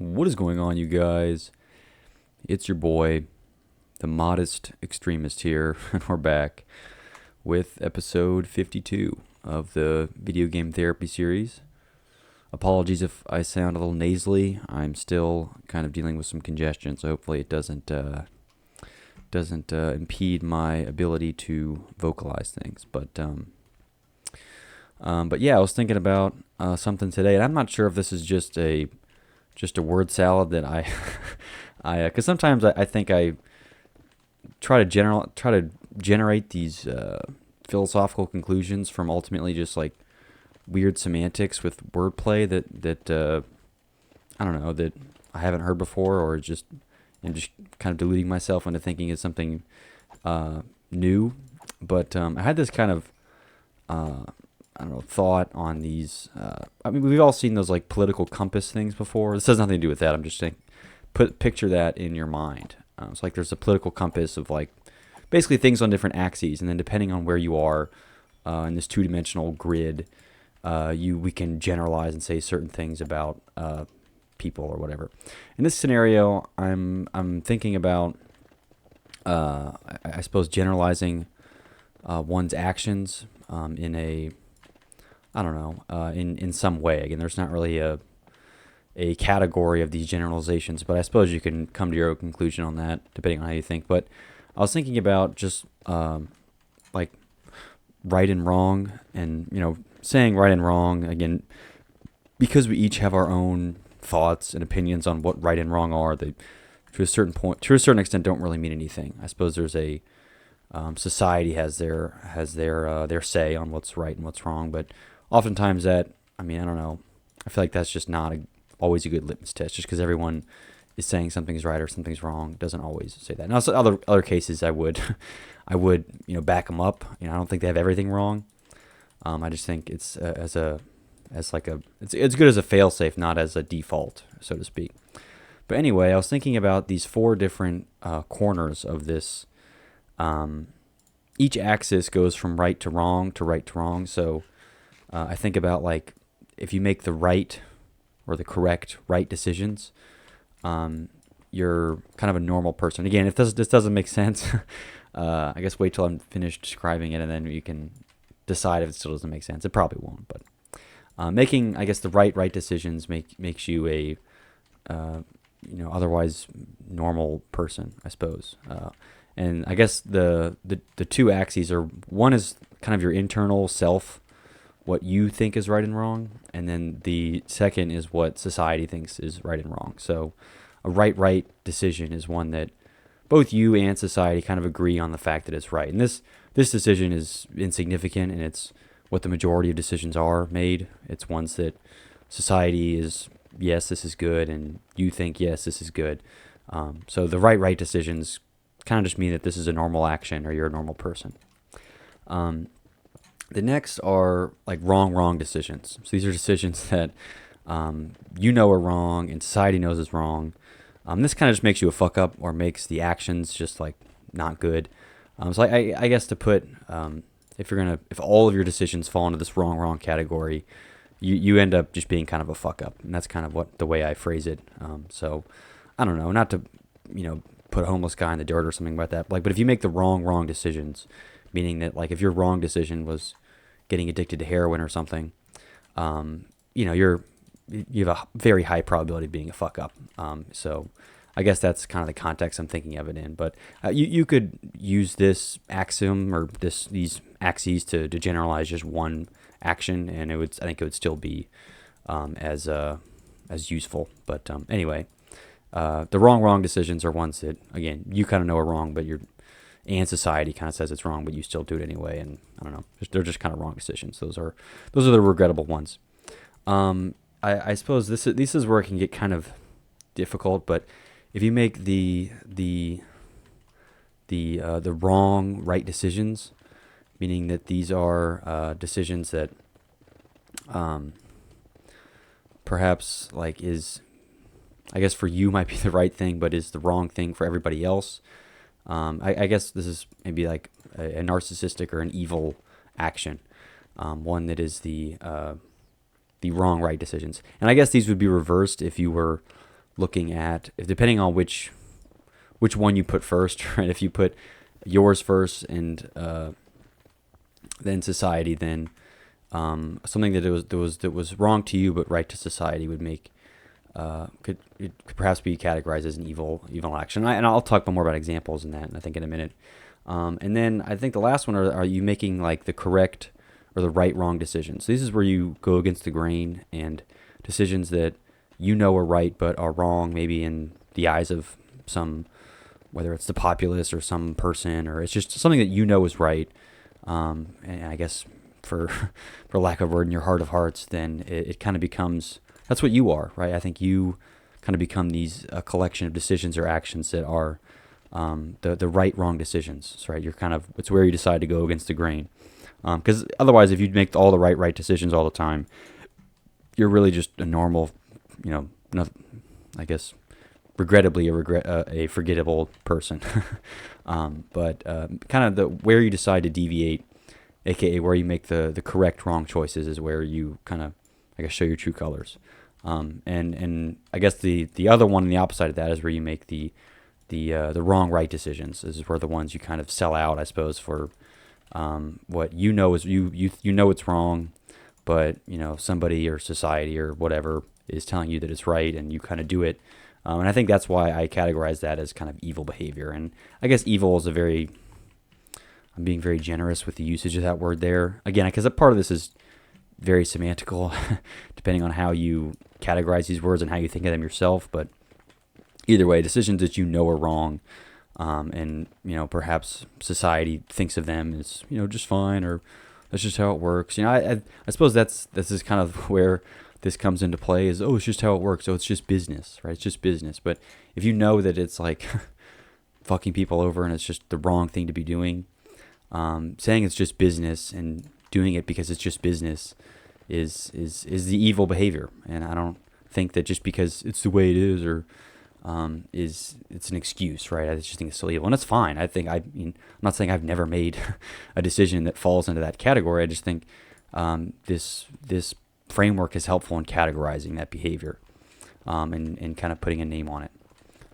What is going on, you guys? It's your boy, the modest extremist here, and we're back with episode 52 of the video game therapy series. Apologies if I sound a little nasally. I'm still kind of dealing with some congestion, so hopefully it doesn't impede my ability to vocalize things. But yeah, I was thinking about something today, and I'm not sure if this is just a word salad that because sometimes I think I try to generate these philosophical conclusions from ultimately just like weird semantics with wordplay that I don't know, that I haven't heard before, or just I'm just kind of deluding myself into thinking is something new. But I had this kind of I don't know, thought on these. I mean, we've all seen those like political compass things before. This has nothing to do with that. I'm just saying, picture that in your mind. It's like there's a political compass of like basically things on different axes, and then depending on where you are in this two-dimensional grid, we can generalize and say certain things about people or whatever. In this scenario, I'm thinking about I suppose generalizing one's actions in a I don't know, in some way. Again, there's not really a category of these generalizations, but I suppose you can come to your own conclusion on that, depending on how you think. But I was thinking about just like right and wrong, and saying right and wrong again, because we each have our own thoughts and opinions on what right and wrong are. They, to a certain extent, don't really mean anything. I suppose there's a society has their say on what's right and what's wrong, but oftentimes I don't know. I feel like that's just not always a good litmus test. Just because everyone is saying something's right or something's wrong doesn't always say that. Now, so other cases, I would back them up. I don't think they have everything wrong. I just think it's it's good as a failsafe, not as a default, so to speak. But anyway, I was thinking about these four different corners of this. Each axis goes from right to wrong to right to wrong. So I think about like if you make the right or the correct right decisions, you're kind of a normal person. Again, if this doesn't make sense, I guess wait till I'm finished describing it, and then you can decide if it still doesn't make sense. It probably won't, but making, I guess, the right decisions makes you a otherwise normal person, I suppose. And I guess the two axes are, one is kind of your internal self, what you think is right and wrong, and then the second is what society thinks is right and wrong. So a right decision is one that both you and society kind of agree on the fact that it's right. And this decision is insignificant, and it's what the majority of decisions are made. It's ones that society is, yes, this is good, and you think, yes, this is good. So the right decisions kind of just mean that this is a normal action, or you're a normal person. The next are like wrong decisions. So these are decisions that are wrong and society knows is wrong. This kind of just makes you a fuck up, or makes the actions just like not good. So I guess to put if all of your decisions fall into this wrong category, you end up just being kind of a fuck up, and that's kind of the way I phrase it. So I don't know, not to put a homeless guy in the dirt or something like that. But if you make the wrong decisions, meaning that like if your wrong decision was getting addicted to heroin or something, you have a very high probability of being a fuck up. So I guess that's kind of the context I'm thinking of it in. But you could use this axiom or these axes to generalize just one action, and I think it would still be as useful. But anyway, the wrong decisions are ones that, again, you kind of know are wrong, but and society kind of says it's wrong, but you still do it anyway. And I don't know, they're just kind of wrong decisions. Those are the regrettable ones. I suppose this is where it can get kind of difficult. But if you make the wrong right decisions, meaning that these are decisions that perhaps like is, I guess for you might be the right thing, but is the wrong thing for everybody else. I guess this is maybe like a narcissistic or an evil action, one that is the wrong right decisions. And I guess these would be reversed if you were looking at, if depending on which one you put first, right? If you put yours first and then society, then something that was wrong to you but right to society would make could perhaps be categorized as an evil action. And I'll talk more about examples in that, I think, in a minute. And then I think the last one are you making like the correct or the wrong decisions. So this is where you go against the grain and decisions that you know are right but are wrong, maybe in the eyes of some, whether it's the populace or some person, or it's just something that you know is right. And I guess for lack of a word, in your heart of hearts, then it kind of becomes, that's what you are, right? I think you kind of become these a collection of decisions or actions that are the wrong decisions, right? You're kind of, it's where you decide to go against the grain. Because otherwise, if you make all the right decisions all the time, you're really just a normal, I guess, regrettably a forgettable person. But kind of the where you decide to deviate, aka where you make the correct wrong choices, is where you kind of, I guess, show your true colors. And I guess the other one, and the opposite of that, is where you make the wrong right decisions. This is where the ones you kind of sell out, I suppose, for what you know is you know it's wrong, but somebody or society or whatever is telling you that it's right, and you kind of do it. And I think that's why I categorize that as kind of evil behavior. And I guess evil is I'm being very generous with the usage of that word there. Again, because a part of this is very semantical, depending on how you categorize these words and how you think of them yourself. But either way, decisions that you know are wrong, and perhaps society thinks of them as just fine, or that's just how it works. I suppose this is kind of where this comes into play, is it's just how it works. So it's just business, right? It's just business. But if you know that it's like fucking people over and it's just the wrong thing to be doing, saying it's just business and doing it because it's just business is the evil behavior. And I don't think that just because it's the way it is, or it's an excuse, right? I just think it's still evil, and it's fine. I'm not saying I've never made a decision that falls into that category. I just think this framework is helpful in categorizing that behavior, and kind of putting a name on it.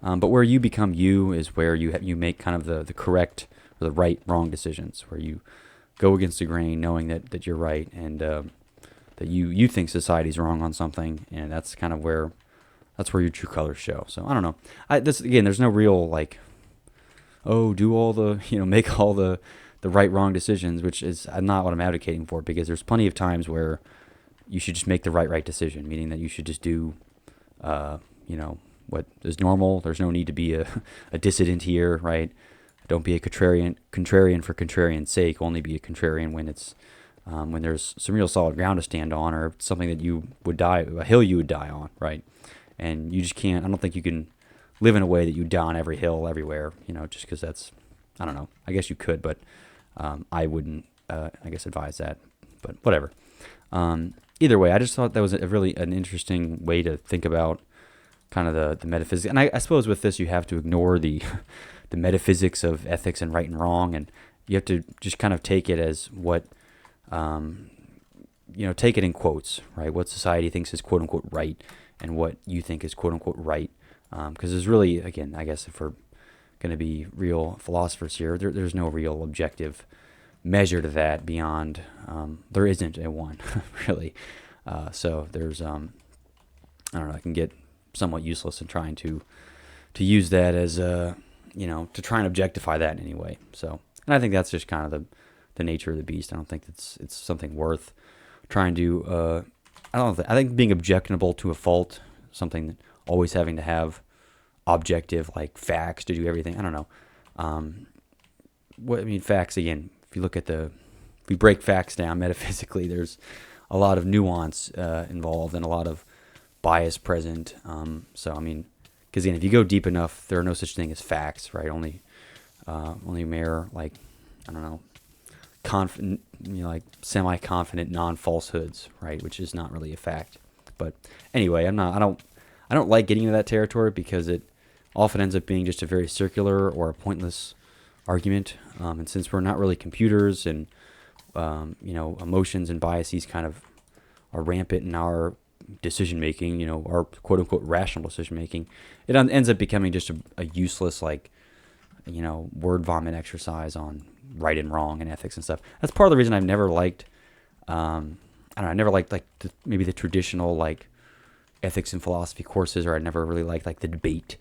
But where you become you is where you make kind of the correct or the wrong decisions, where you go against the grain, knowing that you're right, and that you think society's wrong on something, and that's kind of where your true colors show. So I don't know. There's no real do all the make all the wrong decisions, which is not what I'm advocating for, because there's plenty of times where you should just make the right decision, meaning that you should just do what is normal. There's no need to be a dissident here, right? Don't be a contrarian for contrarian's sake. Only be a contrarian when it's when there's some real solid ground to stand on, or something that a hill you would die on, right? And you just can't. I don't think you can live in a way that you die on every hill everywhere, just because that's, I don't know. I guess you could, but I wouldn't, I guess, advise that. But whatever. Either way, I just thought that was an interesting way to think about kind of the metaphysics. And I suppose with this, you have to ignore the the metaphysics of ethics and right and wrong, and you have to just kind of take it as what, take it in quotes, right? What society thinks is quote unquote right, and what you think is quote unquote right. Because there's really, again, I guess if we're going to be real philosophers here, there's no real objective measure to that beyond, there isn't a one, really. So there's, I don't know, I can get somewhat useless in trying to use that as to try and objectify that in any way. So, and I think that's just kind of the nature of the beast. I don't think it's something worth trying to, I think being objectionable to a fault, something that always having to have objective, like facts to do everything. I don't know. Facts, again, if you look at if we break facts down metaphysically, there's a lot of nuance involved and a lot of bias present. Because again, if you go deep enough, there are no such thing as facts, right? Only mere, I don't know, confident, semi-confident non-falsehoods, right? Which is not really a fact. But anyway, I don't like getting into that territory, because it often ends up being just a very circular or a pointless argument. And since we're not really computers, and emotions and biases kind of are rampant in our decision making, our quote unquote rational decision making, it ends up becoming just a useless, like, word vomit exercise on right and wrong and ethics and stuff. That's part of the reason I've never liked, I don't know, I never liked like maybe the traditional like ethics and philosophy courses, or I never really liked like the debate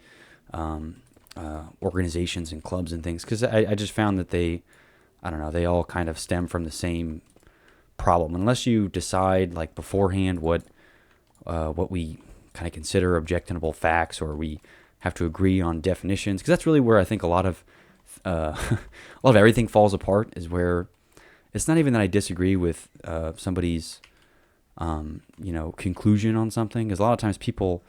organizations and clubs and things, because I just found that I don't know, they all kind of stem from the same problem. Unless you decide like beforehand what we kind of consider objectionable facts, or we have to agree on definitions, because that's really where I think a lot of a lot of everything falls apart, is where it's not even that I disagree with somebody's conclusion on something, because a lot of times people,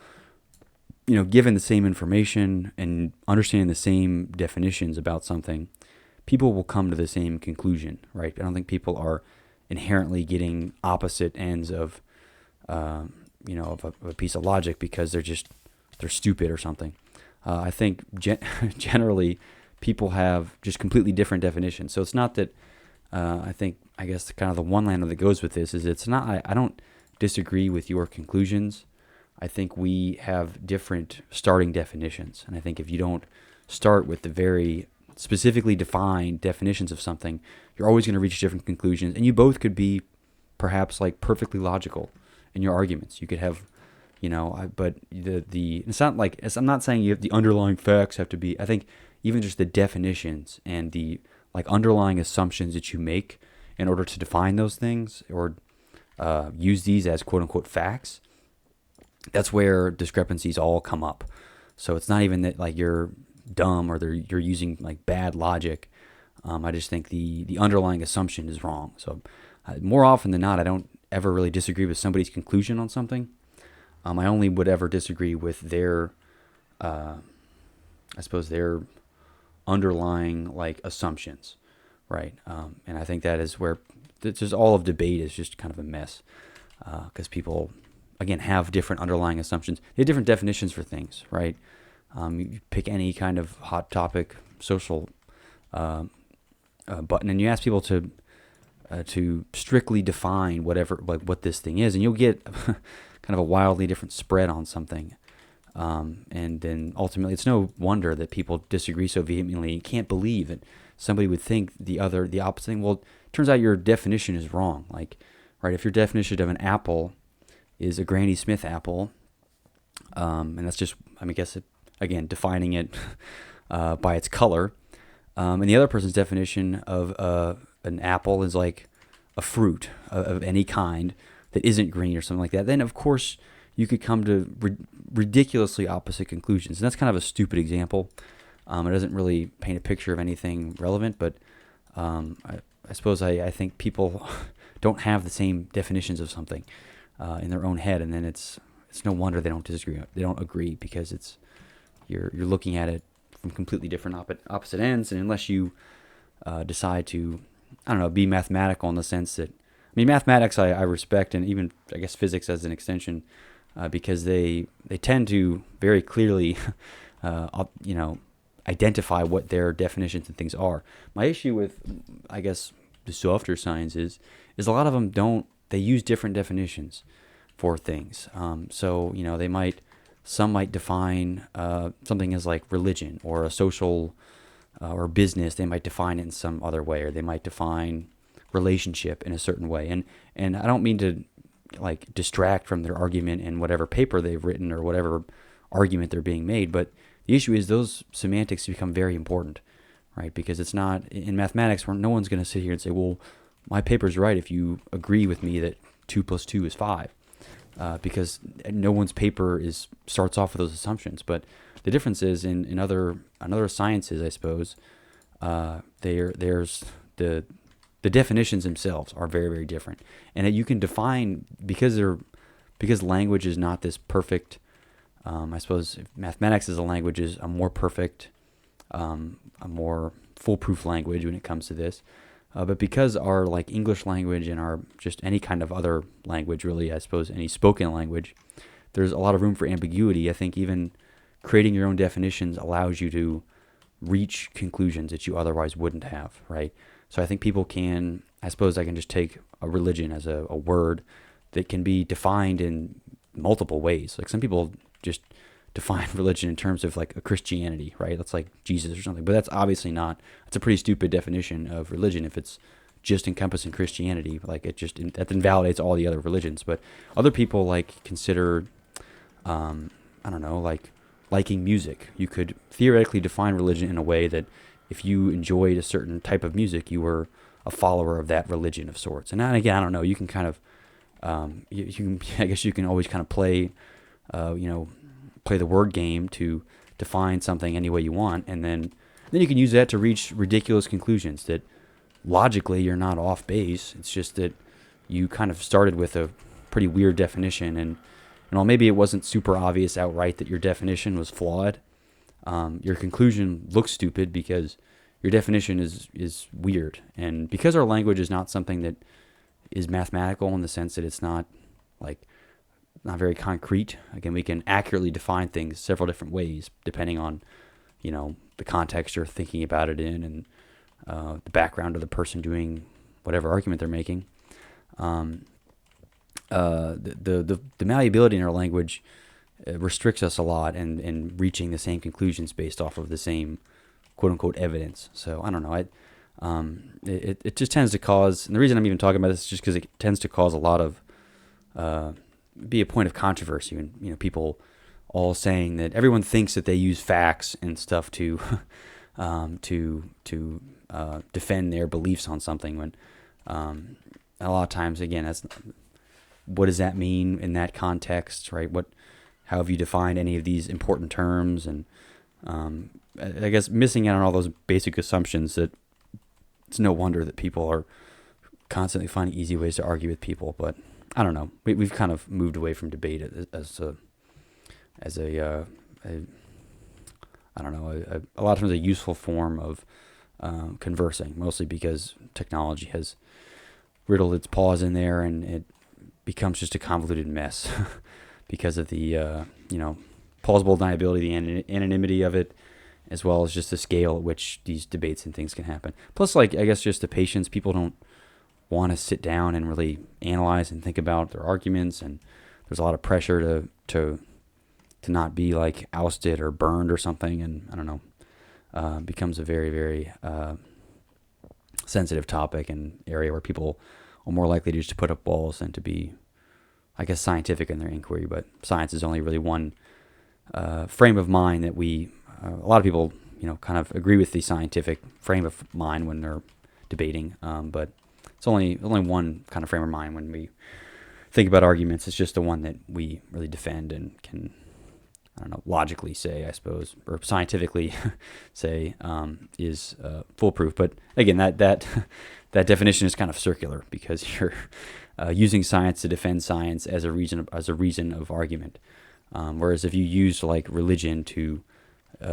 given the same information and understanding the same definitions about something, people will come to the same conclusion, right? I don't think people are inherently getting opposite ends of a piece of logic because they're stupid or something. I think generally people have just completely different definitions. So it's not that I guess kind of the one liner that goes with this is, it's not, I don't disagree with your conclusions. I think we have different starting definitions. And I think if you don't start with the very specifically defined definitions of something, you're always going to reach different conclusions. And you both could be perhaps like perfectly logical in your arguments. You could have, but it's not like, I'm not saying the underlying facts have to be, I think even just the definitions and the like underlying assumptions that you make in order to define those things, or use these as quote unquote facts, that's where discrepancies all come up. So it's not even that like you're dumb or you're using like bad logic. I just think the underlying assumption is wrong. So more often than not, I don't ever really disagree with somebody's conclusion on something. I only would ever disagree with their their underlying like assumptions, right? And I think that is where just all of debate is just kind of a mess, because people, again, have different underlying assumptions. They have different definitions for things, right? You pick any kind of hot topic, social button, and you ask people to strictly define whatever, like what this thing is, and you'll get kind of a wildly different spread on something. And then ultimately, it's no wonder that people disagree so vehemently. You can't believe that somebody would think the opposite thing. Well, it turns out your definition is wrong. Like, right, if your definition of an apple is a Granny Smith apple, and that's just, I guess, again, defining it by its color, and the other person's definition of an apple is like a fruit of any kind that isn't green or something like that, then of course you could come to ridiculously opposite conclusions. And that's kind of a stupid example. It doesn't really paint a picture of anything relevant, but I suppose I think people don't have the same definitions of something in their own head, and then it's no wonder they don't disagree. They don't agree, because you're looking at it from completely different opposite ends. And unless you decide to, I don't know, be mathematical in the sense that, mathematics I respect, and even I guess physics as an extension, because they tend to very clearly, identify what their definitions and things are. My issue with, I guess, the softer sciences is a lot of them they use different definitions for things. So, some might define something as like religion or a social or business. They might define it in some other way, or they might define relationship in a certain way. And I don't mean to like distract from their argument in whatever paper they've written or whatever argument they're being made, but the issue is those semantics become very important, right? Because it's not in mathematics where no one's going to sit here and say, well, my paper's right if you agree with me that 2 + 2 is 5, because no one's paper starts off with those assumptions. But the difference is in other sciences, I suppose, there's the definitions themselves are very, very different, and you can define because language is not this perfect. I suppose if mathematics as a language is a more perfect, a more foolproof language when it comes to this. But because our like English language and our just any kind of other language, really, I suppose any spoken language, there's a lot of room for ambiguity. I think even creating your own definitions allows you to reach conclusions that you otherwise wouldn't have, right? So I think people I can just take a religion as a word that can be defined in multiple ways. Like some people just define religion in terms of like a Christianity, right? That's like Jesus or something. But that's obviously not. It's a pretty stupid definition of religion if it's just encompassing Christianity. Like that invalidates all the other religions. But other people like consider, I don't know, like liking music. You could theoretically define religion in a way that if you enjoyed a certain type of music, you were a follower of that religion of sorts. And again, I don't know. You can kind of, you can, I guess you can always kind of play, play the word game to define something any way you want, and then you can use that to reach ridiculous conclusions that logically you're not off base. It's just that you kind of started with a pretty weird definition, and while maybe it wasn't super obvious outright that your definition was flawed, your conclusion looks stupid because your definition is weird. And because our language is not something that is mathematical in the sense that it's not very concrete. Again, we can accurately define things several different ways depending on, the context you're thinking about it in, and the background of the person doing whatever argument they're making. The malleability in our language restricts us a lot in reaching the same conclusions based off of the same quote unquote evidence. So I don't know. It just tends to cause, and the reason I'm even talking about this is just because it tends to cause a lot of be a point of controversy, and people all saying that everyone thinks that they use facts and stuff to defend their beliefs on something, when a lot of times, again, what does that mean in that context, right? How have you defined any of these important terms? And I guess missing out on all those basic assumptions, that it's no wonder that people are constantly finding easy ways to argue with people. But I don't know. We've kind of moved away from debate as a lot of times a useful form of conversing, mostly because technology has riddled its paws in there, and it becomes just a convoluted mess because of the plausible deniability, the anonymity of it, as well as just the scale at which these debates and things can happen. Plus, I guess just the patience. People don't want to sit down and really analyze and think about their arguments, and there's a lot of pressure to not be ousted or burned or something, and I don't know, becomes a very, very sensitive topic and area where people are more likely to just put up walls than to be, I guess, scientific in their inquiry. But science is only really one frame of mind that a lot of people, kind of agree with the scientific frame of mind when they're debating, but it's only one kind of frame of mind when we think about arguments. It's just the one that we really defend and can, I don't know, logically say, I suppose, or scientifically say is foolproof. But again, that definition is kind of circular because you're using science to defend science as a reason of argument. Whereas if you use religion to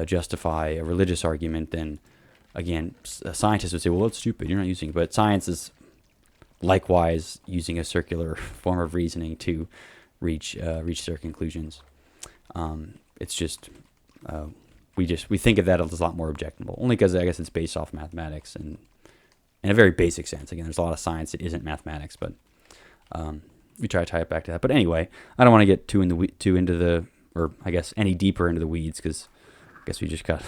justify a religious argument, then again, scientists would say, well, that's stupid, you're not using it. But science is likewise using a circular form of reasoning to reach their conclusions. It's just we think of that as a lot more objectionable, only because I guess it's based off mathematics and in a very basic sense. Again, there's a lot of science that isn't mathematics, but we try to tie it back to that. But anyway, I don't want to get too into the, or I guess any deeper into the weeds, because I guess we just got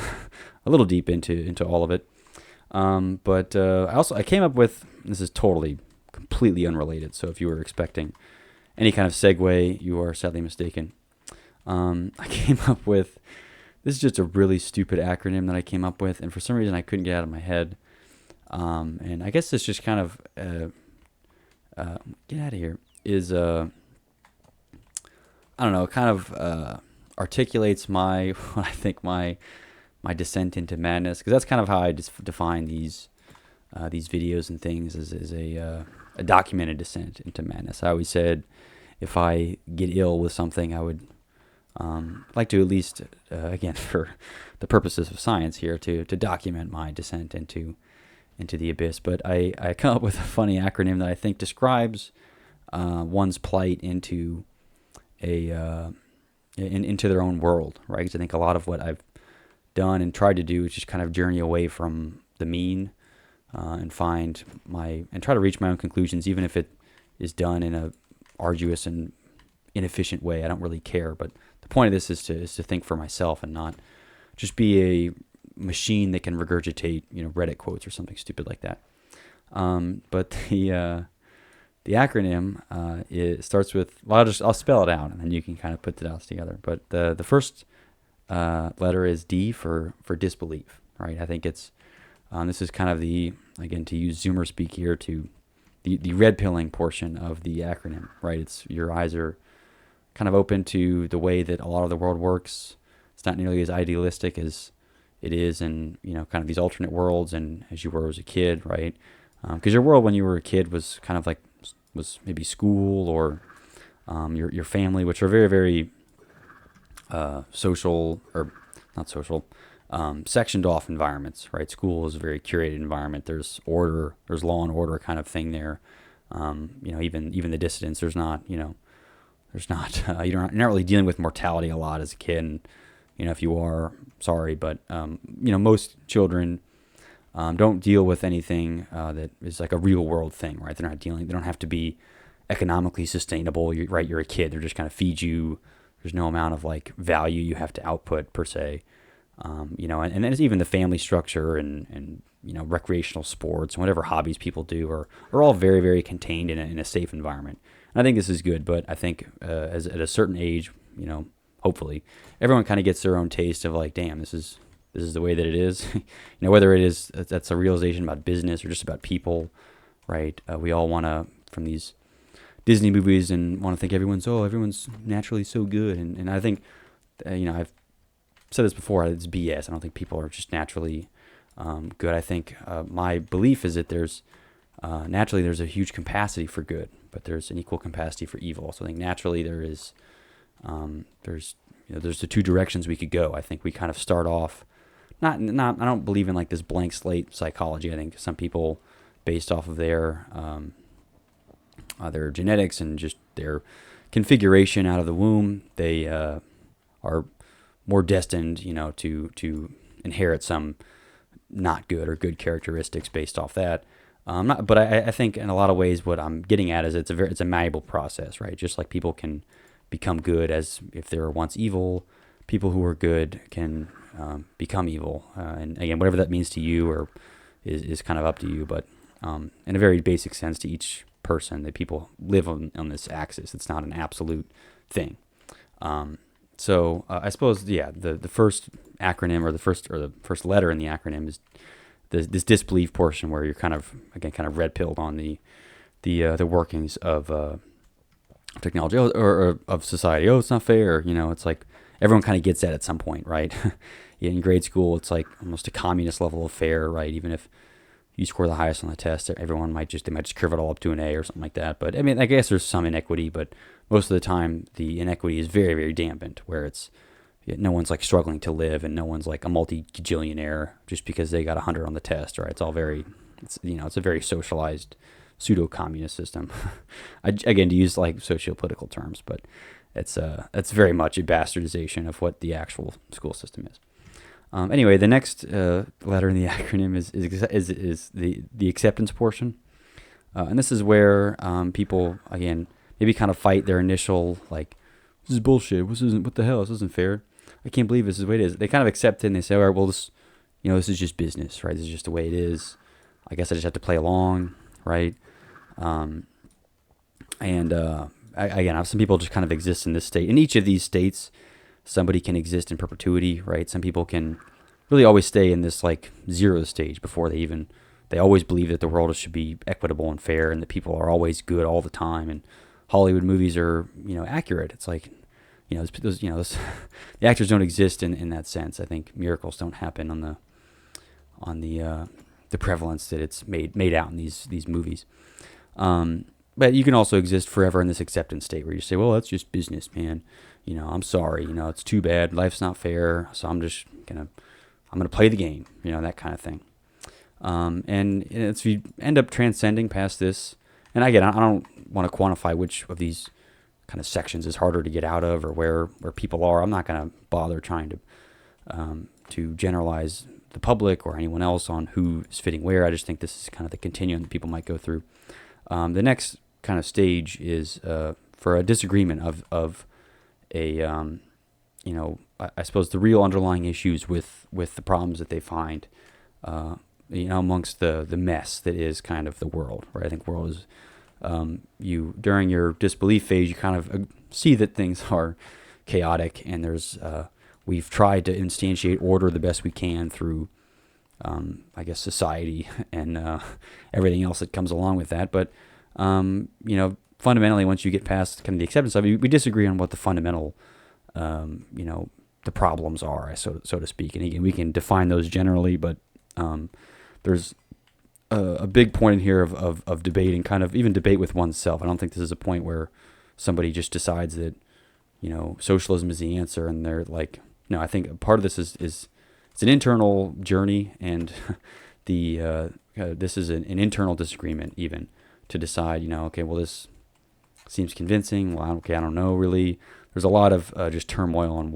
a little deep into all of it. But I came up with, this is completely unrelated, so if you were expecting any kind of segue, you are sadly mistaken. I came up with, this is just a really stupid acronym that I came up with, and for some reason I couldn't get out of my head. And I guess this just kind of, get out of here, is, I don't know, kind of articulates what I think my descent into madness, because that's kind of how I just define these videos and things, as a documented descent into madness. I always said if I get ill with something, I would like to at least, again, for the purposes of science here, to document my descent into the abyss. But I come up with a funny acronym that I think describes one's plight into into their own world, right? Because I think a lot of what I've done and tried to do is just kind of journey away from the mean and try to reach my own conclusions, even if it is done in a arduous and inefficient way. I don't really care. But the point of this is to think for myself and not just be a machine that can regurgitate, Reddit quotes or something stupid like that. But the acronym it starts with, well, I'll spell it out and then you can kind of put the dots together. But the first letter is D for disbelief, right? I think it's this is kind of again, to use Zoomer speak here, to the red pilling portion of the acronym, right? It's your eyes are kind of open to the way that a lot of the world works. It's not nearly as idealistic as it is in, kind of these alternate worlds and as you were as a kid, right? Because your world when you were a kid was kind of like, was maybe school or your family, which are very, very social, or not social, sectioned off environments, right? School is a very curated environment. There's order, there's law and order kind of thing there. Even the dissidents, there's not, there's not, you're not really dealing with mortality a lot as a kid. And, if you are, sorry, but, most children don't deal with anything that is like a real world thing, right? They don't have to be economically sustainable, right? You're a kid. They're just kind of feed you. There's no amount of like value you have to output per se. And then it's even the family structure and recreational sports and whatever hobbies people do are all very, very contained in a safe environment. And I think this is good, but I think as at a certain age, hopefully everyone kind of gets their own taste of like, damn, this is the way that it is. Whether it is that's a realization about business or just about people, right? We all want to, from these Disney movies, and want to think everyone's naturally so good, and I think I've said this before, it's BS. I don't think people are just naturally good. I think my belief is that there's naturally there's a huge capacity for good, but there's an equal capacity for evil. So I think naturally there's the two directions we could go. I think we kind of start off not I don't believe in like this blank slate psychology. I think some people, based off of their genetics and just their configuration out of the womb, they are more destined, to inherit some not good or good characteristics based off that. But I think in a lot of ways what I'm getting at is it's a malleable process, right? Just like people can become good as if they were once evil, people who are good can become evil. And again, whatever that means to you or is kind of up to you. But in a very basic sense, to each person, that people live on this axis. It's not an absolute thing. So I suppose, the first acronym or the first letter in the acronym is this disbelief portion, where you're kind of red pilled on the workings of technology or of society. Oh, it's not fair. It's like everyone kind of gets that at some point, right? In grade school, it's like almost a communist level of fair, right? Even if you score the highest on the test, everyone might just curve it all up to an A or something like that. But I mean, I guess there's some inequity, but most of the time the inequity is very, very dampened, where it's no one's like struggling to live and no one's like a multi-gajillionaire just because they got 100 on the test, right? It's all it's a very socialized pseudo-communist system. Again, to use like socio-political terms, but it's very much a bastardization of what the actual school system is. Anyway, the next letter in the acronym is the acceptance portion, and this is where people again maybe kind of fight their initial like, this is bullshit. What the hell? This isn't fair. I can't believe this is the way it is. They kind of accept it and they say, all right, well, this is just business, right? This is just the way it is. I guess I just have to play along, right? Some people just kind of exist in this state. In each of these states, somebody can exist in perpetuity, right? Some people can really always stay in this like zero stage before they always believe that the world should be equitable and fair and that people are always good all the time. And Hollywood movies are, accurate. It's like, the actors don't exist in that sense. I think miracles don't happen on the prevalence that it's made out in these movies. But you can also exist forever in this acceptance state where you say, well, that's just business, man. I'm sorry. It's too bad. Life's not fair. So I'm just I'm gonna play the game. That kind of thing. And if you end up transcending past this, and again, I don't want to quantify which of these kind of sections is harder to get out of or where people are. I'm not going to bother trying to generalize the public or anyone else on who is fitting where. I just think this is kind of the continuum that people might go through. The next kind of stage is for a disagreement of a I suppose the real underlying issues with the problems that they find, amongst the mess that is kind of the world, right? I think world is, you during your disbelief phase, you kind of see that things are chaotic, and there's we've tried to instantiate order the best we can through, I guess, society and everything else that comes along with that. But fundamentally, once you get past kind of the acceptance of it, we disagree on what the fundamental, the problems are, so to speak. And again, we can define those generally, but there's a big point in here of debate, and kind of even debate with oneself. I don't think this is a point where somebody just decides that, socialism is the answer, and they're like, no. I think part of this is it's an internal journey, and this is an internal disagreement even to decide, okay, well, this seems convincing. Well, okay, I don't know really. There's a lot of just turmoil on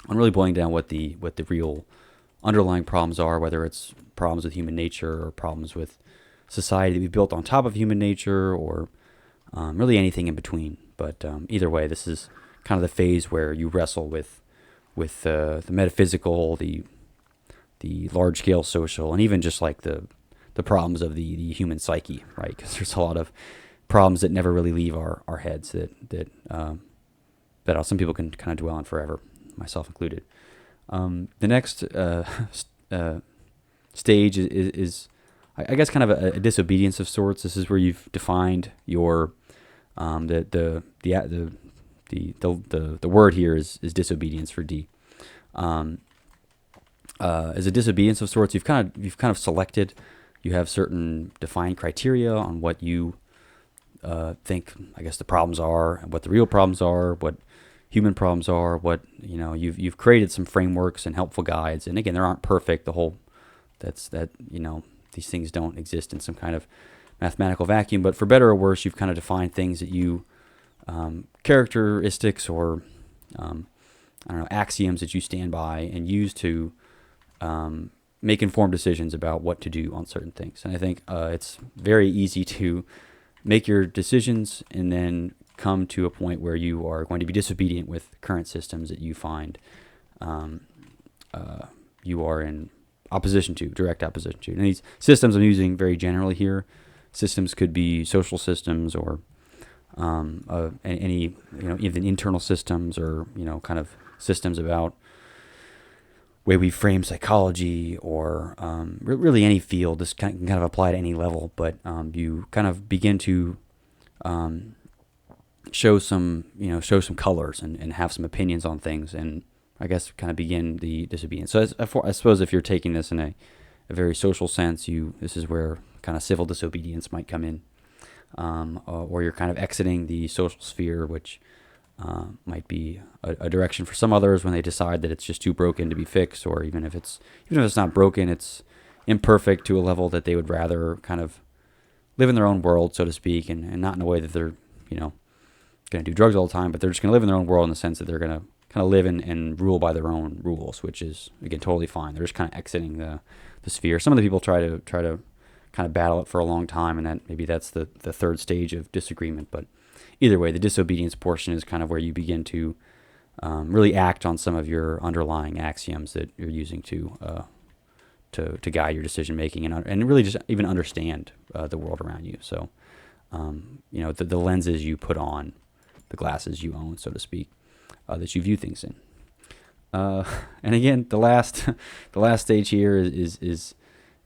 really boiling down what the real underlying problems are, whether it's problems with human nature or problems with society that we built on top of human nature, or really anything in between. But either way, this is kind of the phase where you wrestle with the metaphysical, the large scale social, and even just like the problems of the human psyche, right? Because there's a lot of problems that never really leave our heads that some people can kind of dwell on forever, myself included. The next stage is I guess kind of a disobedience of sorts. This is where you've defined your the word here is disobedience for D. As a disobedience of sorts, you've kind of selected. You have certain defined criteria on what you think, I guess, the problems are, and what the real problems are, what human problems are, what you've created some frameworks and helpful guides. And again, they aren't perfect. These things don't exist in some kind of mathematical vacuum. But for better or worse, you've kind of defined things that you characteristics or axioms that you stand by and use to make informed decisions about what to do on certain things. And I think it's very easy to make your decisions and then come to a point where you are going to be disobedient with current systems that you find you are in direct opposition to. And these systems I'm using very generally here. Systems could be social systems or any even internal systems, or kind of systems about way we frame psychology, or really any field. This can kind of apply to any level, but you kind of begin to show some colors and have some opinions on things, and I guess kind of begin the disobedience. So I suppose if you're taking this in a very social sense, this is where kind of civil disobedience might come in, or you're kind of exiting the social sphere, which might be a direction for some others when they decide that it's just too broken to be fixed, or even if it's not broken, it's imperfect to a level that they would rather kind of live in their own world, so to speak, and not in a way that they're going to do drugs all the time, but they're just going to live in their own world in the sense that they're going to kind of live and rule by their own rules, which is, again, totally fine. They're just kind of exiting the sphere. Some of the people try to kind of battle it for a long time, and that's the third stage of disagreement. But either way, the disobedience portion is kind of where you begin to really act on some of your underlying axioms that you're using to guide your decision making, and really just even understand the world around you. So the lenses you put on, the glasses you own, so to speak, that you view things in. And again, the last stage here is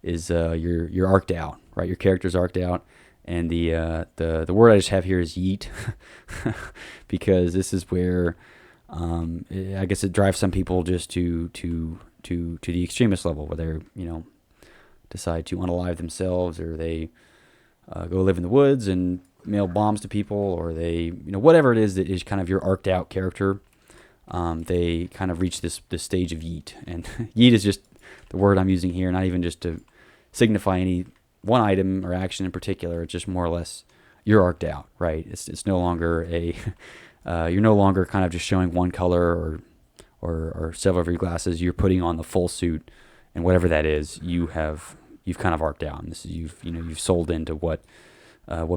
you're arced out, right? Your character's arced out, and the word I just have here is yeet, because this is where I guess it drives some people just to the extremist level, where they're decide to unalive themselves, or they go live in the woods and mail bombs to people, or they whatever it is that is kind of your arced out character. They kind of reach this stage of yeet, and yeet is just the word I'm using here, not even just to signify any one item or action in particular. It's just more or less you're arced out, right? It's no longer you're no longer kind of just showing one color or several of your glasses. You're putting on the full suit, and whatever that is, you've kind of arced out. And this is you've sold into what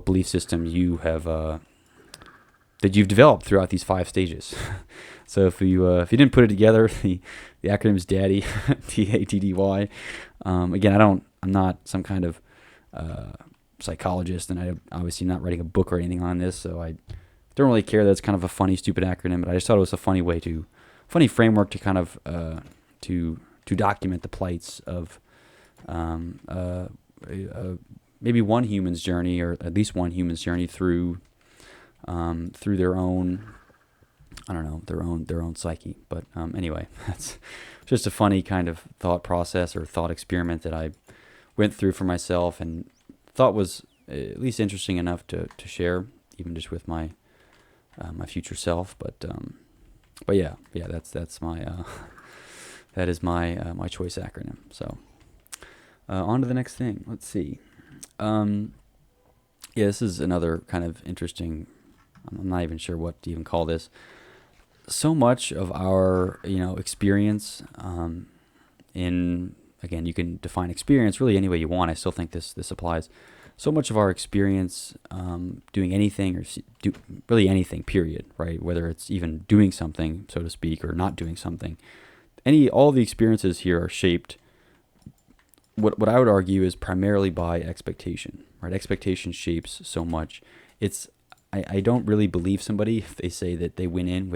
belief system you have that you've developed throughout these 5 stages. So if you didn't put it together, the acronym is DADDY, DADDY. Again, I'm not some kind of psychologist, and I'm obviously not writing a book or anything on this, so I don't really care that it's kind of a funny, stupid acronym, but I just thought it was a funny framework to kind of to document the plights of maybe one human's journey, or at least one human's journey through their own, I don't know, their own psyche. But anyway, that's just a funny kind of thought process or thought experiment that I went through for myself and thought was at least interesting enough to share, even just with my my future self. But yeah, that's my that is my my choice acronym. So on to the next thing. Let's see. Yeah, this is another kind of interesting. I'm not even sure what to even call this. So much of our experience in, again, you can define experience really any way you want. I still think this applies. So much of our experience doing anything or really anything, period, right? Whether it's even doing something, so to speak, or not doing something, all the experiences here are shaped. What I would argue is primarily by expectation, right? Expectation shapes so much. I don't really believe somebody if they say that they went in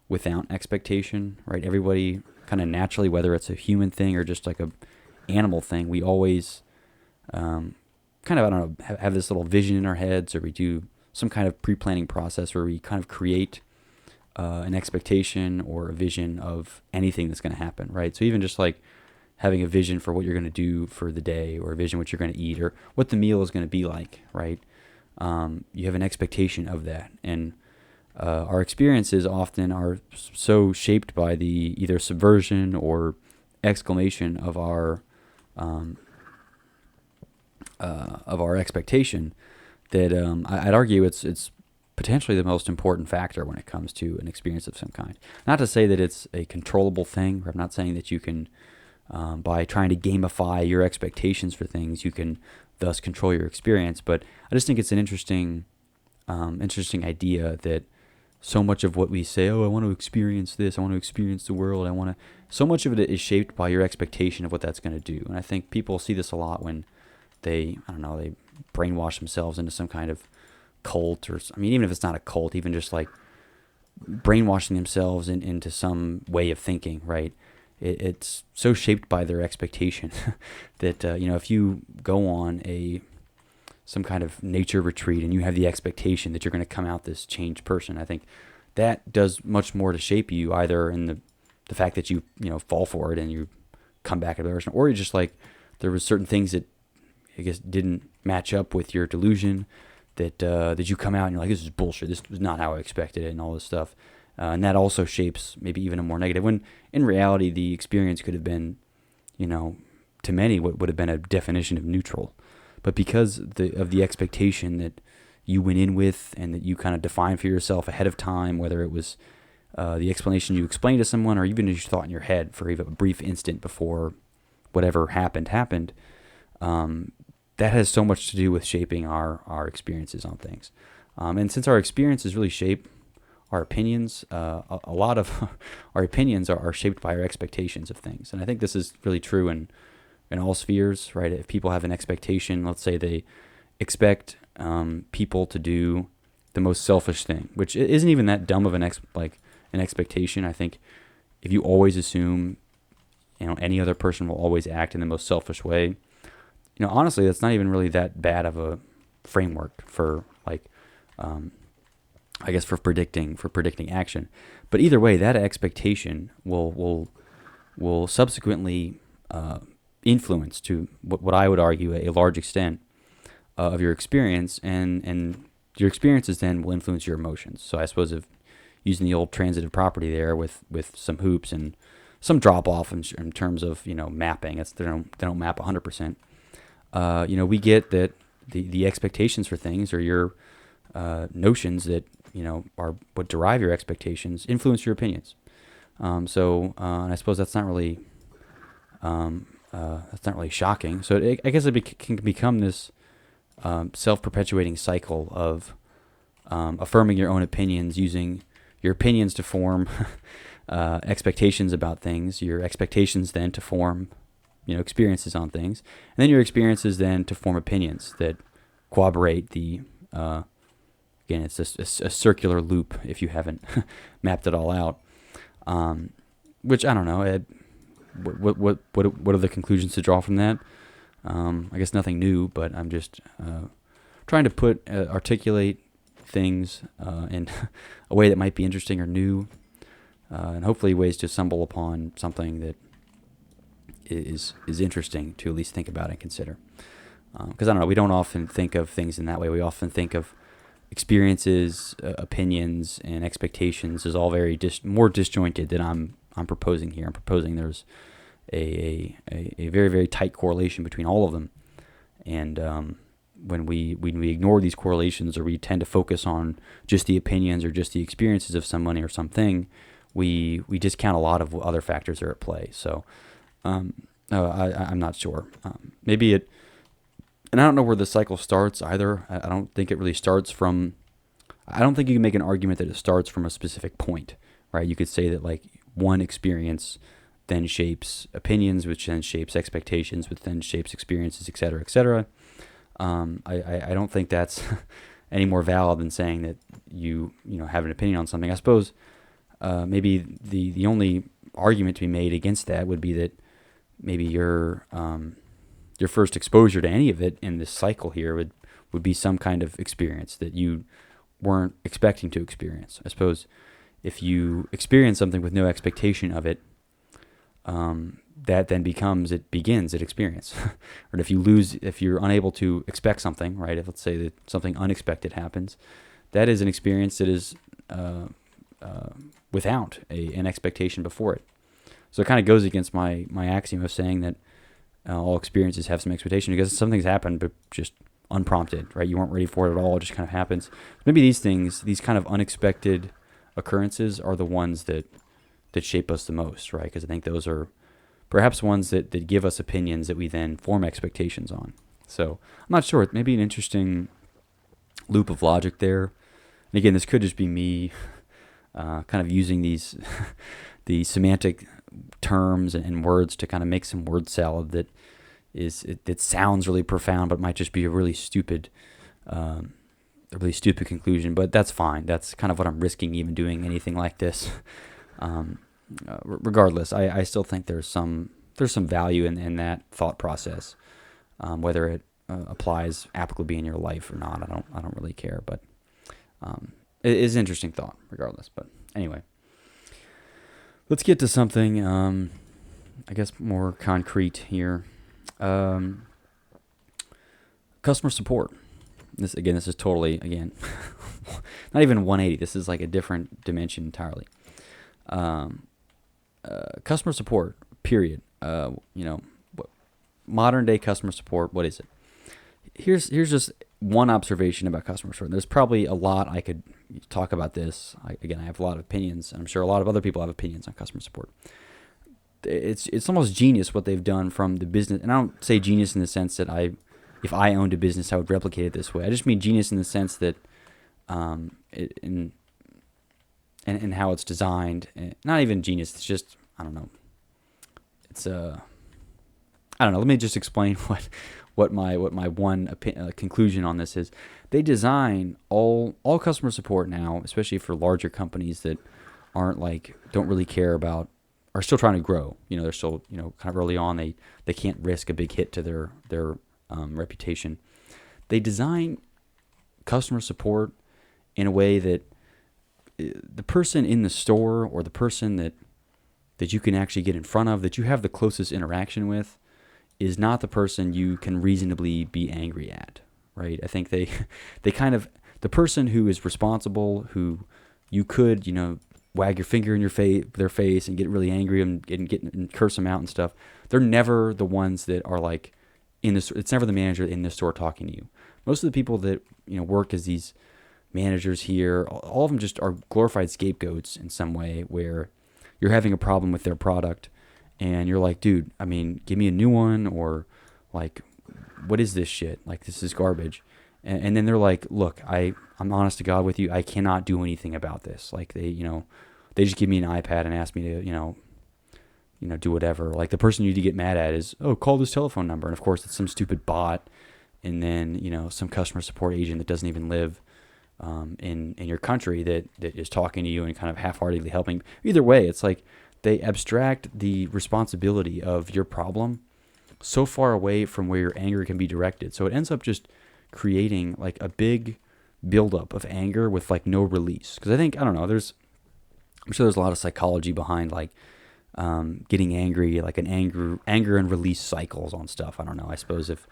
without expectation, right? Everybody kind of naturally, whether it's a human thing or just like a animal thing, we always kind of, I don't know, have this little vision in our heads, or we do some kind of pre-planning process where we kind of create an expectation or a vision of anything that's going to happen, right? So even just like having a vision for what you're going to do for the day, or a vision what you're going to eat, or what the meal is going to be like, right? You have an expectation of that. And our experiences often are so shaped by the either subversion or exclamation of our expectation that I'd argue it's potentially the most important factor when it comes to an experience of some kind. Not to say that it's a controllable thing, or I'm not saying that you can, by trying to gamify your expectations for things, you can thus control your experience. But I just think it's an interesting idea that so much of what we say, oh, I want to experience this, I want to experience the world, so much of it is shaped by your expectation of what that's going to do. And I think people see this a lot when they brainwash themselves into some kind of cult, or, I mean, even if it's not a cult, even just like brainwashing themselves into some way of thinking, right? It's so shaped by their expectation that, if you go on some kind of nature retreat and you have the expectation that you're going to come out this changed person, I think that does much more to shape you, either in the fact that you fall for it and you come back a better person, or you're just like, there was certain things that I guess didn't match up with your delusion, that you come out and you're like, this is bullshit, this was not how I expected it, and all this stuff. And that also shapes maybe even a more negative, when in reality the experience could have been, to many, what would have been a definition of neutral. But because of the expectation that you went in with and that you kind of defined for yourself ahead of time, whether it was the explanation you explained to someone, or even as you thought in your head for even a brief instant before whatever happened, that has so much to do with shaping our experiences on things. And since our experiences really shape our opinions, a lot of our opinions are shaped by our expectations of things. And I think this is really true in all spheres, right? If people have an expectation, let's say they expect people to do the most selfish thing, which isn't even that dumb of an expectation. I think if you always assume, any other person will always act in the most selfish way, honestly, that's not even really that bad of a framework for I guess for predicting action. But either way, that expectation will subsequently influence, to what I would argue, a large extent of your experience, and your experiences then will influence your emotions. So I suppose, if using the old transitive property there with some hoops and some drop off in terms of mapping, they don't map 100%. We get that the expectations for things, or your notions that are what derive your expectations, influence your opinions. And I suppose that's not really shocking. So I guess it can become this self-perpetuating cycle of affirming your own opinions, using your opinions to form expectations about things, your expectations then to form, experiences on things, and then your experiences then to form opinions that corroborate the, again, it's a circular loop if you haven't mapped it all out. Which I don't know. What are the conclusions to draw from that? I guess nothing new, but I'm just trying to articulate things in a way that might be interesting or new, and hopefully ways to stumble upon something that is interesting to at least think about and consider. Because I don't know, we don't often think of things in that way. We often think of experiences, opinions, and expectations as all very more disjointed than I'm proposing here. I'm proposing there's a very, very tight correlation between all of them, and when we ignore these correlations, or we tend to focus on just the opinions or just the experiences of somebody or something, we discount a lot of other factors that are at play. So I'm not sure. Maybe it, and I don't know where the cycle starts either. I don't think it really starts from. I don't think you can make an argument that it starts from a specific point, right? You could say that like one experience then shapes opinions, which then shapes expectations, which then shapes experiences, et cetera, et cetera. I don't think that's any more valid than saying that you have an opinion on something. I suppose maybe the only argument to be made against that would be that maybe your first exposure to any of it in this cycle here would be some kind of experience that you weren't expecting to experience. I suppose if you experience something with no expectation of it, that then begins at experience. Or if you're unable to expect something, right? If let's say that something unexpected happens, that is an experience that is without an expectation before it. So it kind of goes against my axiom of saying that all experiences have some expectation, because something's happened, but just unprompted, right? You weren't ready for it at all. It just kind of happens. Maybe these kind of unexpected occurrences are the ones that shape us the most, right? Because I think those are perhaps ones that give us opinions that we then form expectations on. So I'm not sure. It may be an interesting loop of logic there. And again, this could just be me kind of using the semantic terms and words to kind of make some word salad that sounds really profound, but might just be a really stupid conclusion. But that's fine. That's kind of what I'm risking even doing anything like this. Regardless, I still think there's some value in that thought process, whether it applies applicably in your life or not. I don't really care, but it is an interesting thought regardless. But anyway, let's get to something I guess more concrete here. Customer support. This is totally not even 180. This is like a different dimension entirely. Customer support, period. Modern day customer support, what is it? Here's just one observation about customer support. There's probably a lot I could talk about this. I have a lot of opinions, and I'm sure a lot of other people have opinions on customer support. It's almost genius what they've done from the business, and I don't say genius in the sense that if I owned a business, I would replicate it this way. I just mean genius in the sense that in how it's designed. Not even genius. It's just, I don't know. It's I don't know. Let me just explain what my one conclusion on this is. They design all customer support now, especially for larger companies that don't really care about, are still trying to grow. They're still kind of early on. They can't risk a big hit to their reputation. They design customer support in a way that the person in the store, or the person that you can actually get in front of, that you have the closest interaction with, is not the person you can reasonably be angry at, right? I think they kind of, the person who is responsible, who you could, wag your finger in their face and get really angry and curse them out and stuff. They're never the ones that are like it's never the manager in the store talking to you. Most of the people that work as these managers here, all of them just are glorified scapegoats in some way, where you're having a problem with their product and you're like, dude, give me a new one, or like, what is this shit? Like, this is garbage. And then they're like, look, I'm honest to God with you. I cannot do anything about this. Like they just give me an iPad and ask me to, do whatever. Like the person you need to get mad at is, oh, call this telephone number. And of course it's some stupid bot. And then, some customer support agent that doesn't even live in your country that is talking to you and kind of half-heartedly helping. Either way, it's like they abstract the responsibility of your problem so far away from where your anger can be directed. So it ends up just creating like a big buildup of anger with like no release. Because I don't know, I'm sure there's a lot of psychology behind like getting angry, like an anger and release cycles on stuff. I don't know. I suppose if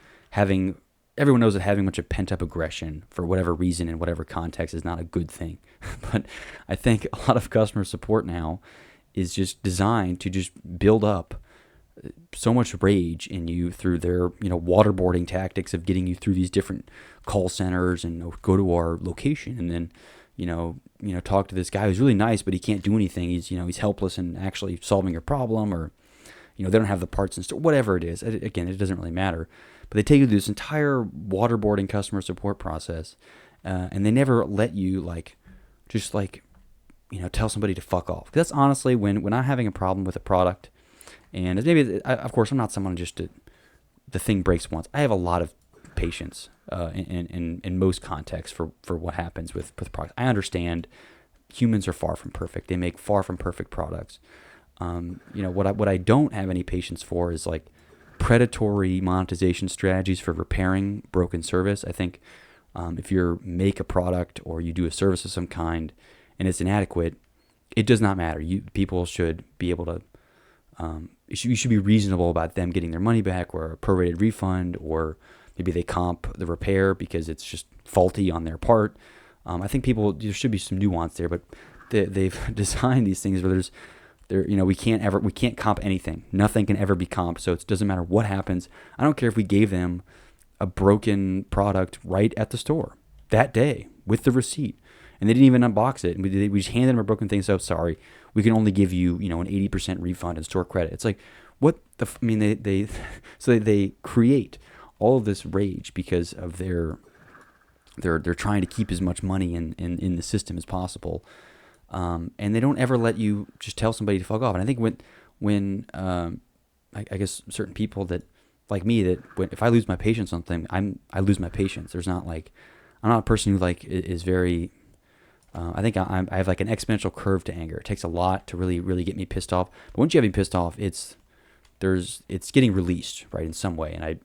everyone knows that having much of pent-up aggression for whatever reason in whatever context is not a good thing. But I think a lot of customer support now is just designed to just build up so much rage in you through their, waterboarding tactics of getting you through these different call centers and go to our location and then, talk to this guy who's really nice, but he can't do anything. He's helpless in actually solving your problem, or, they don't have the parts and stuff, whatever it is. Again, it doesn't really matter. But they take you through this entire waterboarding customer support process, and they never let you tell somebody to fuck off. That's honestly when I'm having a problem with a product, and maybe of course I'm not someone the thing breaks once. I have a lot of patience in most contexts for what happens with products. I understand humans are far from perfect. They make far from perfect products. What I don't have any patience for is like predatory monetization strategies for repairing broken service. I think if you make a product or you do a service of some kind and it's inadequate, it does not matter. People should be able to. You should be reasonable about them getting their money back, or a prorated refund, or maybe they comp the repair because it's just faulty on their part. I think there should be some nuance there, but they've designed these things where we can't comp anything. Nothing can ever be comped, so it doesn't matter what happens. I don't care if we gave them a broken product right at the store that day with the receipt, and they didn't even unbox it. And we just handed them a broken thing. So sorry, we can only give you an 80% refund and store credit. It's like they create all of this rage because of they're trying to keep as much money in the system as possible. And they don't ever let you just tell somebody to fuck off. And I think when I guess certain people that like me, if I lose my patience on something, I lose my patience. There's not like, I'm not a person who is very, I think I have like an exponential curve to anger. It takes a lot to really, really get me pissed off. But once you have me pissed off, it's getting released, right, in some way. And I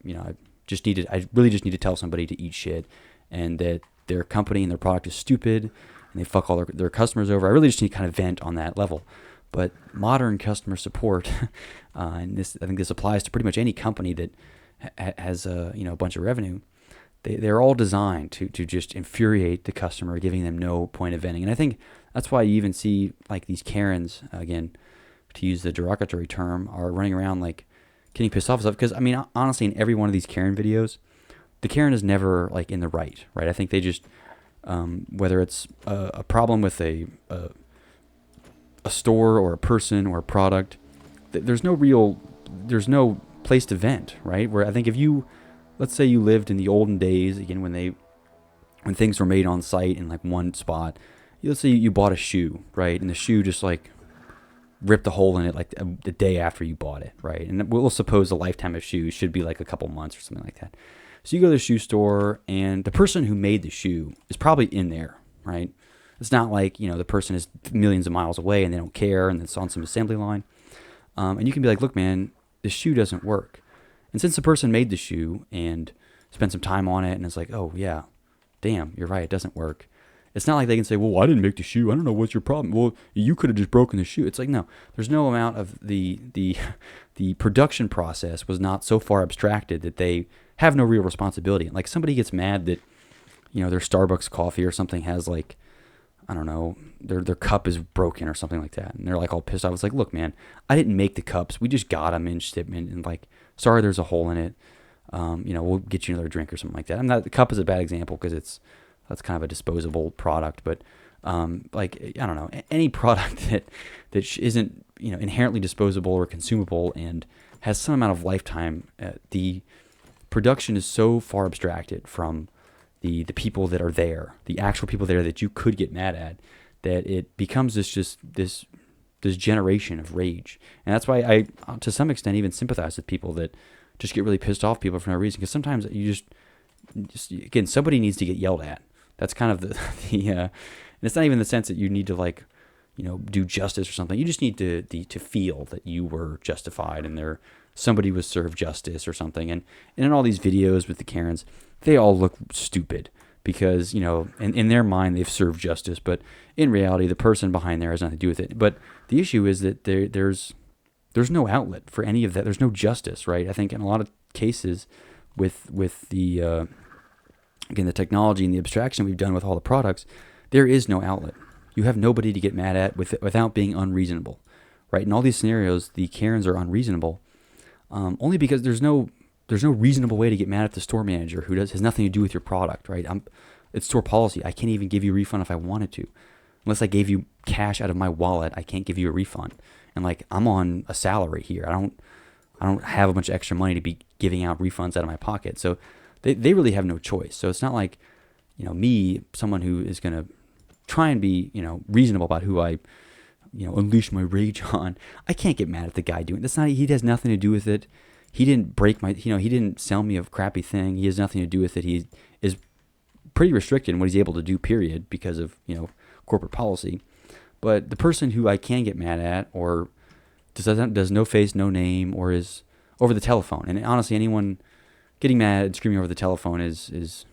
really just need to tell somebody to eat shit, and that their company and their product is stupid, and they fuck all their customers over. I really just need to kind of vent on that level. But modern customer support, and I think this applies to pretty much any company that has a bunch of revenue. They're all designed to just infuriate the customer, giving them no point of venting. And I think that's why you even see like these Karens, again, to use the derogatory term, are running around like getting pissed off stuff. Because I mean, honestly, in every one of these Karen videos, the Karen is never like in the right? I think they just whether it's a problem with a store or a person or a product, there's no place to vent, right? Where I think if let's say you lived in the olden days, again, when things were made on site in like one spot, let's say you bought a shoe, right? And the shoe just like ripped a hole in it like the day after you bought it, right? And we'll suppose the lifetime of shoes should be like a couple months or something like that. So you go to the shoe store, and the person who made the shoe is probably in there, right? It's not like, the person is millions of miles away and they don't care and it's on some assembly line. And you can be like, look, man, this shoe doesn't work. And since the person made the shoe and spent some time on it and it's like, oh, yeah, damn, you're right, it doesn't work. It's not like they can say, well, I didn't make the shoe. I don't know what's your problem. Well, you could have just broken the shoe. It's like, no, there's no amount of the production process was not so far abstracted that they have no real responsibility. Like somebody gets mad that, their Starbucks coffee or something has like, I don't know, their cup is broken or something like that. And they're like all pissed off. It's like, look, man, I didn't make the cups. We just got them in shipment, and like, sorry, there's a hole in it. We'll get you another drink or something like that. The cup is a bad example because that's kind of a disposable product, but like, I don't know, any product that isn't, inherently disposable or consumable and has some amount of lifetime, the production is so far abstracted from the people that are there, the actual people there that you could get mad at, that it becomes this generation of rage. And that's why I, to some extent, even sympathize with people that just get really pissed off people for no reason. Because sometimes you just again, somebody needs to get yelled at. That's kind of and it's not even the sense that you need to like, do justice or something. You just need to feel that you were justified and somebody was served justice or something. And in all these videos with the Karens, they all look stupid because, in their mind they've served justice, but in reality the person behind there has nothing to do with it. But the issue is that there's no outlet for any of that. There's no justice, right? I think in a lot of cases with the again, the technology and the abstraction we've done with all the products, there is no outlet. You have nobody to get mad at without being unreasonable, right? In all these scenarios, the Karens are unreasonable, only because there's no reasonable way to get mad at the store manager who has nothing to do with your product, right? It's store policy. I can't even give you a refund if I wanted to, unless I gave you cash out of my wallet. I can't give you a refund, and like I'm on a salary here. I don't have a bunch of extra money to be giving out refunds out of my pocket, so they really have no choice. So it's not like me, someone who is going to try and be, reasonable about who I, unleash my rage on. I can't get mad at the guy doing it. That's not, he has nothing to do with it. He didn't break my, he didn't sell me a crappy thing. He has nothing to do with it. He is pretty restricted in what he's able to do, period, because of, corporate policy. But the person who I can get mad at or does no face, no name, or is over the telephone. And honestly, anyone getting mad and screaming over the telephone is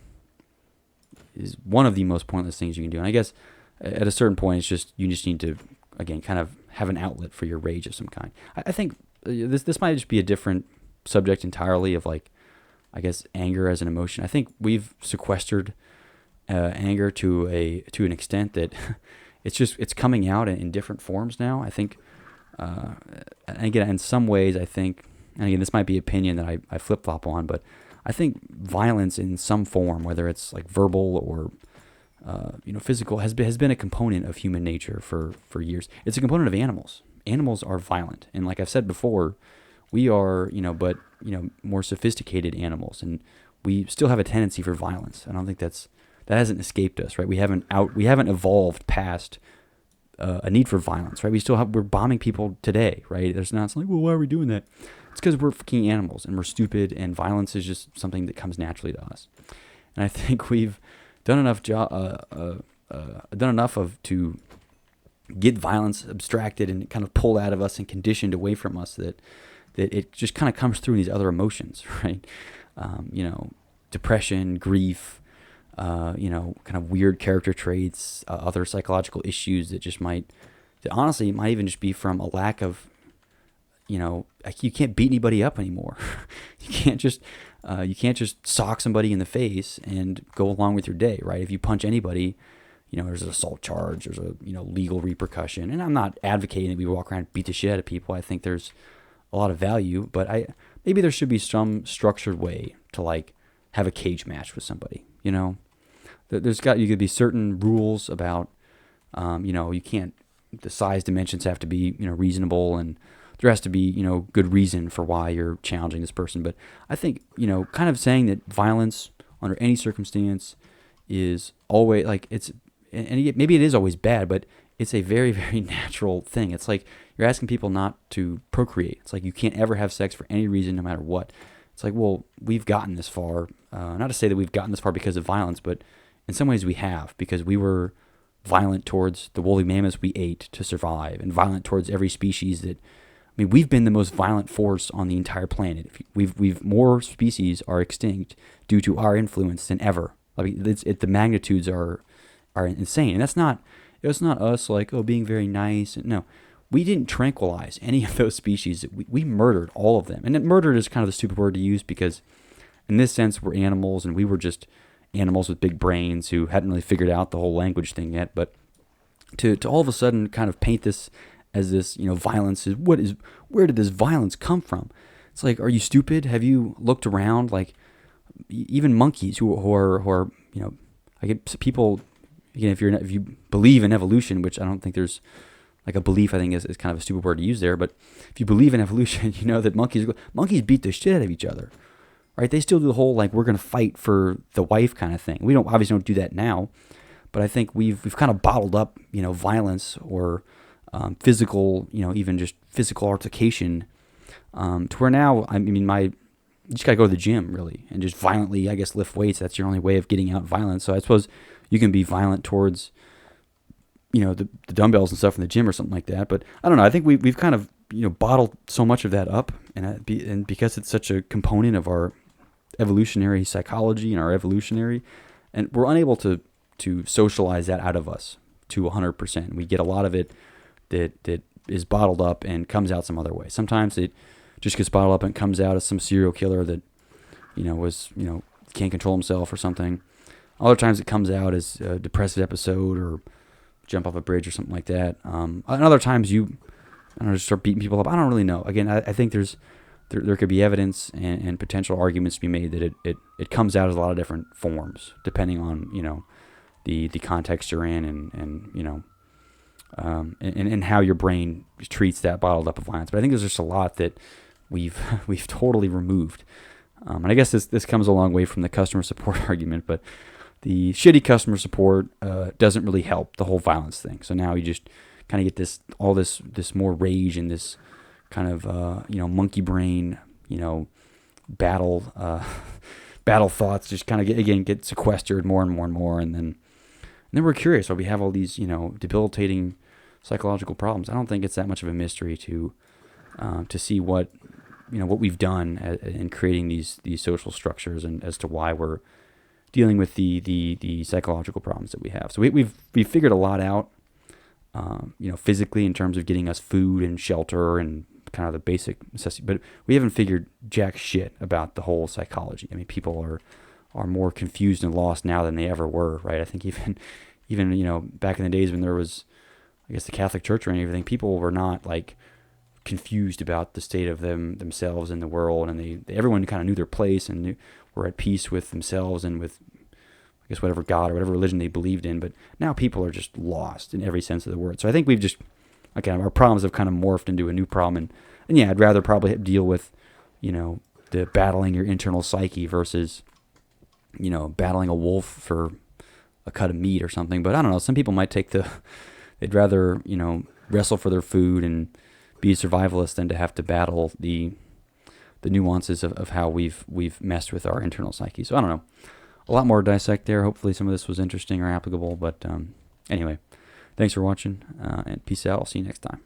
one of the most pointless things you can do. And I guess at a certain point, you just need to, again, kind of have an outlet for your rage of some kind. I think this might just be a different subject entirely of like, I guess, anger as an emotion. I think we've sequestered anger to an extent that it's coming out in different forms now. I think, and again, in some ways, I think, and again, this might be opinion that I flip-flop on, but I think violence in some form, whether it's like verbal or physical, has been a component of human nature for years. It's a component of animals. Animals are violent, and like I've said before, we are more sophisticated animals, and we still have a tendency for violence. I don't think that hasn't escaped us, right? We haven't evolved past a need for violence, right? We're bombing people today, right? It's like, well, why are we doing that? It's because we're fucking animals and we're stupid, and violence is just something that comes naturally to us. And I think we've done enough to get violence abstracted and kind of pulled out of us and conditioned away from us that it just kind of comes through in these other emotions, right? Depression, grief, kind of weird character traits, other psychological issues that honestly might even just be from a lack of, like you can't beat anybody up anymore. You can't just sock somebody in the face and go along with your day, right? If you punch anybody, there's an assault charge, there's a, legal repercussion. And I'm not advocating that we walk around and beat the shit out of people. I think there's a lot of value, but maybe there should be some structured way to like have a cage match with somebody, you could be certain rules about, you can't, the size dimensions have to be, reasonable, and there has to be, good reason for why you're challenging this person. But I think, kind of saying that violence under any circumstance is always like maybe it is always bad, but it's a very, very natural thing. It's like you're asking people not to procreate. It's like you can't ever have sex for any reason, no matter what. It's like, well, we've gotten this far. Not to say that we've gotten this far because of violence, but in some ways we have, because we were violent towards the woolly mammoths we ate to survive, and violent towards every species we've been the most violent force on the entire planet. We've more species are extinct due to our influence than ever. The magnitudes are insane, and it's not us like, being very nice. No, we didn't tranquilize any of those species. We murdered all of them, and murdered is kind of the stupid word to use, because in this sense we're animals, and we were just animals with big brains who hadn't really figured out the whole language thing yet. But to all of a sudden kind of paint this as this, violence is where did this violence come from? It's like, are you stupid? Have you looked around? Like even monkeys who are I get people, again, if you believe in evolution, which I don't think there's like a belief, I think is kind of a stupid word to use there. But if you believe in evolution, that monkeys beat the shit out of each other. right? They still do the whole like we're gonna fight for the wife kind of thing. We don't obviously don't do that now, but I think we've kind of bottled up, violence or physical, even just physical altercation, to where now, I mean, you just gotta go to the gym really and just violently, I guess, lift weights. That's your only way of getting out violence. So I suppose you can be violent towards, the dumbbells and stuff in the gym or something like that. But I don't know. I think we've kind of, bottled so much of that up, and because it's such a component of our evolutionary psychology and our evolutionary, and we're unable to socialize that out of us to 100%. We get a lot of it that is bottled up and comes out some other way. Sometimes it just gets bottled up and comes out as some serial killer that, can't control himself or something. Other times it comes out as a depressive episode or jump off a bridge or something like that. And other times just start beating people up. I don't really know. Again, I think there could be evidence and potential arguments to be made that it comes out as a lot of different forms depending on, the context you're in and how your brain treats that bottled up of violence. But I think there's just a lot that we've totally removed. And I guess this comes a long way from the customer support argument, but the shitty customer support doesn't really help the whole violence thing. So now you just kind of get this more rage and this kind of monkey brain battle thoughts just kind of get sequestered more and more and more, and then we're curious why we have all these debilitating psychological problems. I don't think it's that much of a mystery to see what we've done in creating these social structures and as to why we're dealing with the psychological problems that we have. So we've figured a lot out, physically in terms of getting us food and shelter and kind of the basic necessity, but we haven't figured jack shit about the whole psychology. I mean, people are more confused and lost now than they ever were, right? I think even back in the days when there was, I guess, the Catholic Church or anything, people were not like confused about the state of themselves in the world, and everyone kind of knew their place and were at peace with themselves and with, I guess, whatever God or whatever religion they believed in. But now people are just lost in every sense of the word. So I think our problems have kind of morphed into a new problem, and yeah, I'd rather probably deal with, the battling your internal psyche versus, battling a wolf for a cut of meat or something. But I don't know, some people might they'd rather, wrestle for their food and be a survivalist than to have to battle the nuances of how we've messed with our internal psyche. So I don't know, a lot more to dissect there. Hopefully some of this was interesting or applicable, but anyway, thanks for watching, and peace out. I'll see you next time.